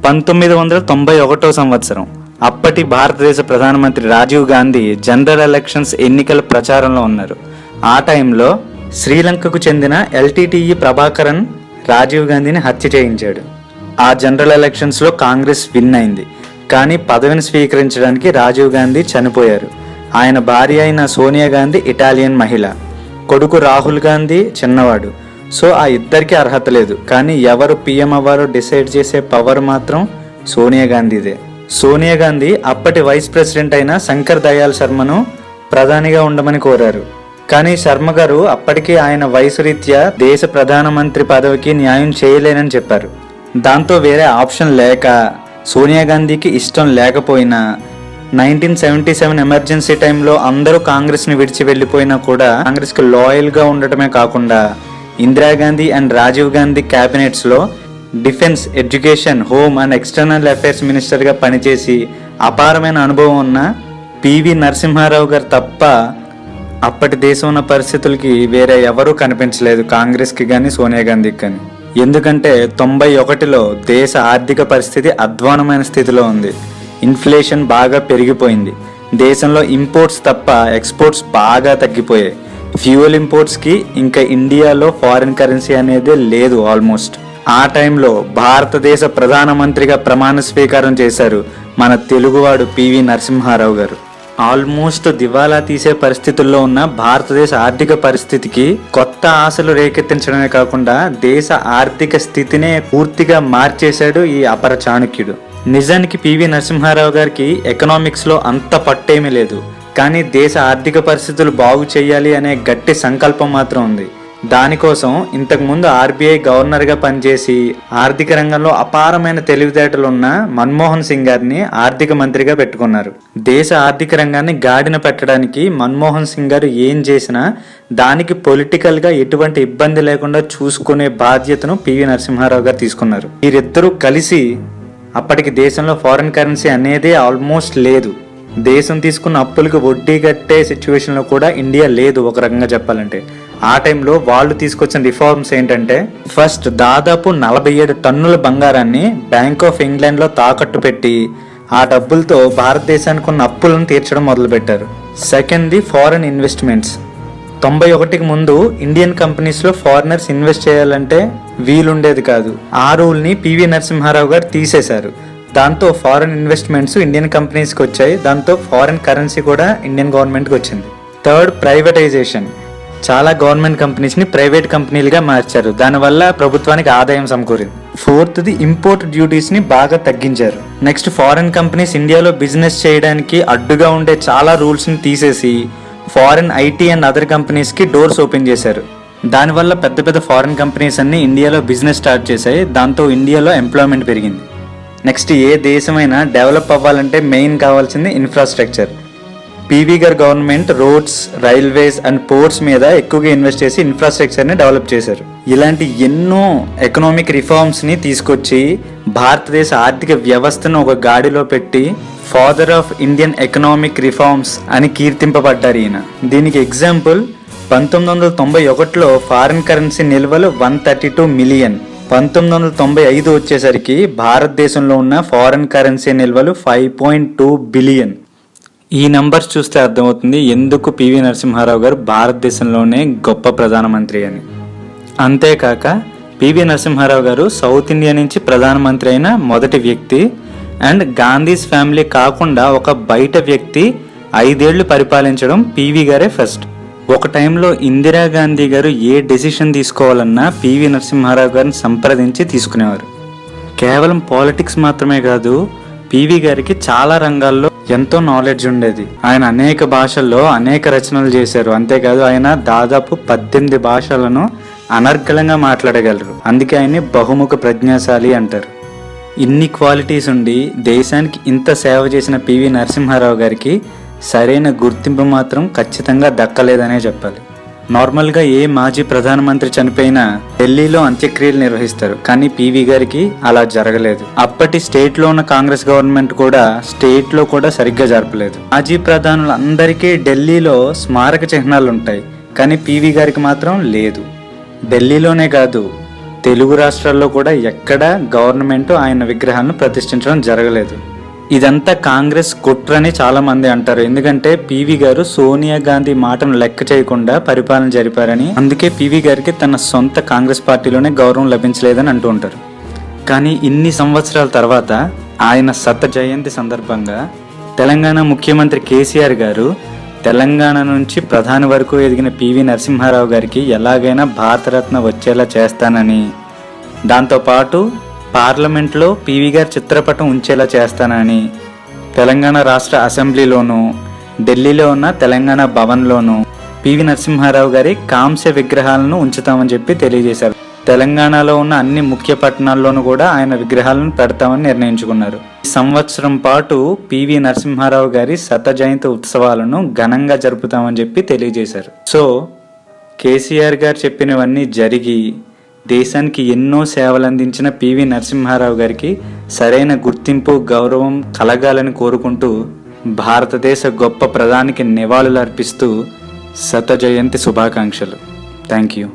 1991 సంవత్సరం అప్పటి భారతదేశ ప్రధానమంత్రి రాజీవ్ గాంధీ జనరల్ ఎలక్షన్స్ ఎన్నికల ప్రచారంలో ఉన్నారు. ఆ టైంలో శ్రీలంకకు చెందిన ఎల్టీటీఈ ప్రభాకరన్ రాజీవ్ గాంధీని హత్య చేయించాడు. ఆ జనరల్ ఎలక్షన్స్లో కాంగ్రెస్ విన్ అయింది. కానీ పదవిని స్వీకరించడానికి రాజీవ్ గాంధీ చనిపోయారు. ఆయన భార్య అయిన సోనియా గాంధీ ఇటాలియన్ మహిళ, కొడుకు రాహుల్ గాంధీ చిన్నవాడు. సో ఆ ఇద్దరికి అర్హత లేదు. కానీ ఎవరు పిఎం అవ్వారో డిసైడ్ చేసే పవర్ మాత్రం సోనియా గాంధీదే. సోనియా గాంధీ అప్పటి వైస్ ప్రెసిడెంట్ అయిన శంకర్ దయాళ్ శర్మను ప్రధానిగా ఉండమని కోరారు. కానీ శర్మ గారు అప్పటికి ఆయన వయసు రీత్యా దేశ ప్రధానమంత్రి పదవికి న్యాయం చేయలేనని చెప్పారు. దాంతో వేరే ఆప్షన్ లేక సోనియా గాంధీకి ఇష్టం లేకపోయినా 1977 ఎమర్జెన్సీ టైంలో అందరూ కాంగ్రెస్ని విడిచి వెళ్ళిపోయినా కూడా కాంగ్రెస్కి లాయల్గా ఉండటమే కాకుండా ఇందిరాగాంధీ అండ్ రాజీవ్ గాంధీ క్యాబినెట్స్లో defence, education, home and external affairs మినిస్టర్గా పనిచేసి అపారమైన అనుభవం ఉన్న పివి నరసింహారావు గారు తప్ప అప్పటి దేశం ఉన్న పరిస్థితులకి వేరే ఎవరూ కనిపించలేదు కాంగ్రెస్కి కానీ సోనియా గాంధీకి కానీ. ఎందుకంటే 91లో దేశ ఆర్థిక పరిస్థితి అధ్వానమైన స్థితిలో ఉంది. ఇన్ఫ్లేషన్ బాగా పెరిగిపోయింది. దేశంలో ఇంపోర్ట్స్ తప్ప ఎక్స్పోర్ట్స్ బాగా తగ్గిపోయాయి. ఫ్యూయల్ ఇంపోర్ట్స్కి ఇంకా ఇండియాలో ఫారిన్ కరెన్సీ అనేది లేదు ఆల్మోస్ట్. ఆ టైంలో భారతదేశ ప్రధానమంత్రిగా ప్రమాణ స్వీకారం చేశారు మన తెలుగువాడు పివి నరసింహారావు గారు. ఆల్మోస్ట్ దివాలా తీసే పరిస్థితుల్లో ఉన్న భారతదేశ ఆర్థిక పరిస్థితికి కొత్త ఆశలు రేకెత్తించడమే కాకుండా దేశ ఆర్థిక స్థితినే పూర్తిగా మార్చేశాడు ఈ అపర చాణక్యుడు. నిజానికి పివి నరసింహారావు గారికి ఎకనామిక్స్లో అంత పట్టేమీ లేదు. కానీ దేశ ఆర్థిక పరిస్థితులు బాగు చేయాలి అనే గట్టి సంకల్పం మాత్రం ఉంది. దానికోసం ఇంతకుముందు ఆర్బీఐ గవర్నర్గా పనిచేసి ఆర్థిక రంగంలో అపారమైన తెలివితేటలున్న మన్మోహన్ సింగ్ గారిని ఆర్థిక మంత్రిగా పెట్టుకున్నారు. దేశ ఆర్థిక రంగాన్ని గాడిన పెట్టడానికి మన్మోహన్ సింగ్ గారు ఏం చేసినా దానికి పొలిటికల్గా ఎటువంటి ఇబ్బంది లేకుండా చూసుకునే బాధ్యతను పివి నరసింహారావు గారు తీసుకున్నారు. వీరిద్దరూ కలిసి అప్పటికి దేశంలో ఫారిన్ కరెన్సీ అనేది ఆల్మోస్ట్ లేదు. దేశం తీసుకున్న అప్పులకు వడ్డీ కట్టే సిచ్యువేషన్లో కూడా ఇండియా లేదు ఒక రకంగా చెప్పాలంటే. ఆ టైంలో వాళ్ళు తీసుకొచ్చిన రిఫార్మ్స్ ఏంటంటే, ఫస్ట్ దాదాపు 47 టన్నుల బంగారాన్ని బ్యాంక్ ఆఫ్ ఇంగ్లాండ్లో తాకట్టు పెట్టి ఆ డబ్బులతో భారతదేశానికి ఉన్న అప్పులను తీర్చడం మొదలుపెట్టారు. సెకండ్ది ఫారెన్ ఇన్వెస్ట్మెంట్స్. 91కి ముందు ఇండియన్ కంపెనీస్లో ఫారినర్స్ ఇన్వెస్ట్ చేయాలంటే వీలుండేది కాదు. ఆ రూల్ని పివి నరసింహారావు గారు తీసేశారు. దాంతో ఫారెన్ ఇన్వెస్ట్మెంట్స్ ఇండియన్ కంపెనీస్కి వచ్చాయి. దాంతో ఫారెన్ కరెన్సీ కూడా ఇండియన్ గవర్నమెంట్కి వచ్చింది. Third, privatisation. చాలా గవర్నమెంట్ కంపెనీస్ని ప్రైవేట్ కంపెనీలుగా మార్చారు. దానివల్ల ప్రభుత్వానికి ఆదాయం సమకూరింది. ఫోర్త్ది, ఇంపోర్ట్ డ్యూటీస్ని బాగా తగ్గించారు. నెక్స్ట్, ఫారెన్ కంపెనీస్ ఇండియాలో బిజినెస్ చేయడానికి అడ్డుగా ఉండే చాలా రూల్స్ని తీసేసి ఫారెన్ ఐటీ అండ్ అదర్ కంపెనీస్కి డోర్స్ ఓపెన్ చేశారు. దానివల్ల పెద్ద పెద్ద ఫారెన్ కంపెనీస్ అన్ని ఇండియాలో బిజినెస్ స్టార్ట్ చేశాయి. దాంతో ఇండియాలో ఎంప్లాయ్మెంట్ పెరిగింది. నెక్స్ట్, ఏ దేశమైనా డెవలప్ అవ్వాలంటే మెయిన్ కావాల్సింది ఇన్ఫ్రాస్ట్రక్చర్. పీవీ గారు government roads, railways and ports మీద ఎక్కువగా ఇన్వెస్ట్ చేసి ఇన్ఫ్రాస్ట్రక్చర్ని డెవలప్ చేశారు. ఇలాంటి ఎన్నో ఎకనామిక్ రిఫార్మ్స్ని తీసుకొచ్చి భారతదేశ ఆర్థిక వ్యవస్థను ఒక గాడిలో పెట్టి father of Indian economic reforms అని కీర్తింపబడ్డారు ఈయన. దీనికి ఎగ్జాంపుల్ 1991లో ఫారిన్ కరెన్సీ నిల్వలు 132 మిలియన్. 1995 వచ్చేసరికి భారతదేశంలో ఉన్న ఫారిన్ కరెన్సీ నిల్వలు 5.2 బిలియన్. ఈ నంబర్స్ చూస్తే అర్థమవుతుంది ఎందుకు పివి నరసింహారావు గారు భారతదేశంలోనే గొప్ప ప్రధానమంత్రి అని. అంతేకాక పివి నరసింహారావు గారు సౌత్ ఇండియా నుంచి ప్రధానమంత్రి అయిన మొదటి వ్యక్తి. అండ్ గాంధీస్ ఫ్యామిలీ కాకుండా ఒక బయట వ్యక్తి 5 ఏళ్లు పరిపాలించడం పివి గారే ఫస్ట్. ఒక టైంలో ఇందిరాగాంధీ గారు ఏ డెసిషన్ తీసుకోవాలన్నా పివి నరసింహారావు గారిని సంప్రదించి తీసుకునేవారు. కేవలం పాలిటిక్స్ మాత్రమే కాదు, పివి గారికి చాలా రంగాల్లో ఎంతో నాలెడ్జ్ ఉండేది. ఆయన అనేక భాషల్లో అనేక రచనలు చేశారు. అంతేకాదు ఆయన దాదాపు 18 భాషలను అనర్గళంగా మాట్లాడగలరు. అందుకే ఆయన్ని బహుముఖ ప్రజ్ఞాశాలి అంటారు. ఇన్ని క్వాలిటీస్ ఉండి దేశానికి ఇంత సేవ చేసిన పివి నరసింహారావు గారికి సరైన గుర్తింపు మాత్రం ఖచ్చితంగా దక్కలేదనే చెప్పాలి. నార్మల్గా ఏ మాజీ ప్రధానమంత్రి చనిపోయినా ఢిల్లీలో అంత్యక్రియలు నిర్వహిస్తారు. కానీ పివి గారికి అలా జరగలేదు. అప్పటి స్టేట్లో ఉన్న కాంగ్రెస్ గవర్నమెంట్ కూడా స్టేట్లో కూడా సరిగ్గా జరపలేదు. మాజీ ప్రధానులందరికీ ఢిల్లీలో స్మారక చిహ్నాలు ఉంటాయి, కానీ పివి గారికి మాత్రం లేదు. ఢిల్లీలోనే కాదు, తెలుగు రాష్ట్రాల్లో కూడా ఎక్కడ గవర్నమెంట్ ఆయన విగ్రహాలను ప్రతిష్ఠించడం జరగలేదు. ఇదంతా కాంగ్రెస్ కుట్రని చాలా మంది అంటారు. ఎందుకంటే పివి గారు సోనియా గాంధీ మాటను లెక్క చేయకుండా పరిపాలన జరిపారని, అందుకే పివి గారికి తన సొంత కాంగ్రెస్ పార్టీలోనే గౌరవం లభించలేదని అంటూ ఉంటారు. కానీ ఇన్ని సంవత్సరాల తర్వాత ఆయన శత జయంతి సందర్భంగా తెలంగాణ ముఖ్యమంత్రి కేసీఆర్ గారు తెలంగాణ నుంచి ప్రధాని వరకు ఎదిగిన పివి నరసింహారావు గారికి ఎలాగైనా భారతరత్న వచ్చేలా చేస్తానని, దాంతోపాటు పార్లమెంట్లో పివి గారి చిత్రపటం ఉంచేలా చేస్తానని, తెలంగాణ రాష్ట్ర అసెంబ్లీలోనూ ఢిల్లీలో ఉన్న తెలంగాణ భవన్లోనూ పివి నరసింహారావు గారి కాంస్య విగ్రహాలను ఉంచుతామని చెప్పి తెలియజేశారు. తెలంగాణలో ఉన్న అన్ని ముఖ్య పట్టణాల్లోనూ కూడా ఆయన విగ్రహాలను పెడతామని నిర్ణయించుకున్నారు. ఈ సంవత్సరం పాటు పివి నరసింహారావు గారి శత జయంతి ఉత్సవాలను ఘనంగా జరుపుతామని చెప్పి తెలియజేశారు. సో కేసీఆర్ గారు చెప్పినవన్నీ జరిగి దేశానికి ఎన్నో సేవలు అందించిన పివి నరసింహారావు గారికి సరైన గుర్తింపు, గౌరవం కలగాలని కోరుకుంటూ భారతదేశ గొప్ప ప్రధానికి నివాళులు అర్పిస్తూ శత జయంతి శుభాకాంక్షలు. Thank you.